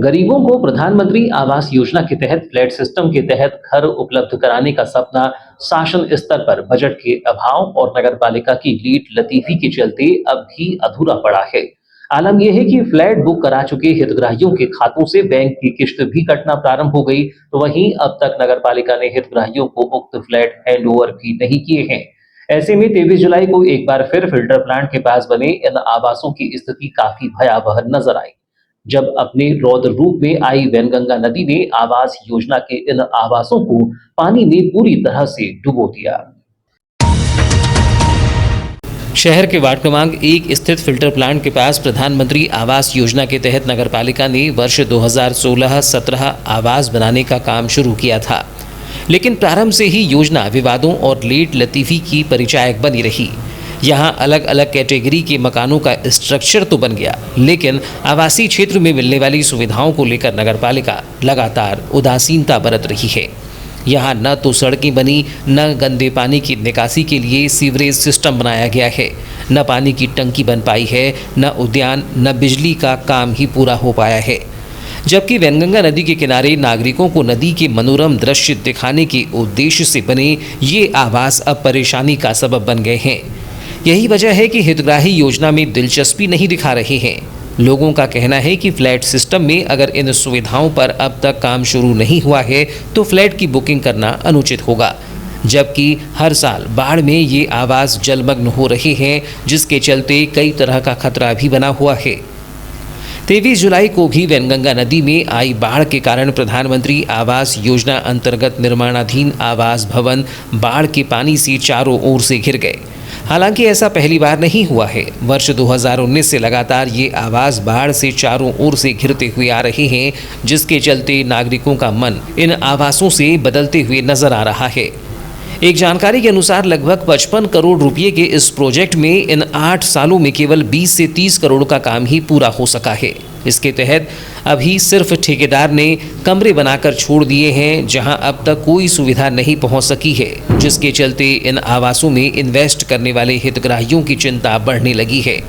गरीबों को प्रधानमंत्री आवास योजना के तहत फ्लैट सिस्टम के तहत घर उपलब्ध कराने का सपना शासन स्तर पर बजट के अभाव और नगरपालिका की लीट लतीफी के चलते अब भी अधूरा पड़ा है। आलम यह है कि फ्लैट बुक करा चुके हितग्राहियों के खातों से बैंक की किश्त भी कटना प्रारंभ हो गई, तो वहीं अब तक नगरपालिका ने हितग्राहियों को उक्त फ्लैट हैंडओवर भी नहीं किए हैं। ऐसे में 23 जुलाई को एक बार फिर फिल्टर प्लांट के पास बने इन आवासों की स्थिति काफी भयावह नजर आई, जब अपने रौद्र रूप में आई वैनगंगा नदी ने आवास योजना के इन आवासों को पानी ने पूरी तरह से डुबो दिया। शहर के वार्ड क्रमांक 1 स्थित फिल्टर प्लांट के पास प्रधानमंत्री आवास योजना के तहत नगरपालिका ने वर्ष 2016-17 आवास बनाने का काम शुरू किया था, लेकिन प्रारंभ से ही योजना विवादों और लेट लतीफी की परिचायक बनी रही। यहाँ अलग अलग कैटेगरी के मकानों का स्ट्रक्चर तो बन गया, लेकिन आवासीय क्षेत्र में मिलने वाली सुविधाओं को लेकर नगरपालिका लगातार उदासीनता बरत रही है। यहाँ न तो सड़कें बनी, न गंदे पानी की निकासी के लिए सीवरेज सिस्टम बनाया गया है, न पानी की टंकी बन पाई है, न उद्यान, न बिजली का काम ही पूरा हो पाया है। जबकि वैनगंगा नदी के किनारे नागरिकों को नदी के मनोरम दृश्य दिखाने के उद्देश्य से बने ये आवास अब परेशानी का सबब बन गए हैं। यही वजह है कि हितग्राही योजना में दिलचस्पी नहीं दिखा रहे हैं। लोगों का कहना है कि फ्लैट सिस्टम में अगर इन सुविधाओं पर अब तक काम शुरू नहीं हुआ है तो फ्लैट की बुकिंग करना अनुचित होगा, जबकि हर साल बाढ़ में ये आवास जलमग्न हो रहे हैं, जिसके चलते कई तरह का खतरा भी बना हुआ है। 23 जुलाई को भी वैनगंगा नदी में आई बाढ़ के कारण प्रधानमंत्री आवास योजना अंतर्गत निर्माणाधीन आवास भवन बाढ़ के पानी से चारों ओर से घिर गए। हालांकि ऐसा पहली बार नहीं हुआ है। वर्ष 2019 से लगातार ये आवास बाढ़ से चारों ओर से घिरते हुए आ रहे हैं, जिसके चलते नागरिकों का मन इन आवासों से बदलते हुए नजर आ रहा है। एक जानकारी के अनुसार लगभग 55 करोड़ रुपए के इस प्रोजेक्ट में इन 8 सालों में केवल 20 से 30 करोड़ का काम ही पूरा हो सका है। इसके तहत अभी सिर्फ ठेकेदार ने कमरे बनाकर छोड़ दिए हैं, जहां अब तक कोई सुविधा नहीं पहुंच सकी है, जिसके चलते इन आवासों में इन्वेस्ट करने वाले हितग्राहियों की चिंता बढ़ने लगी है।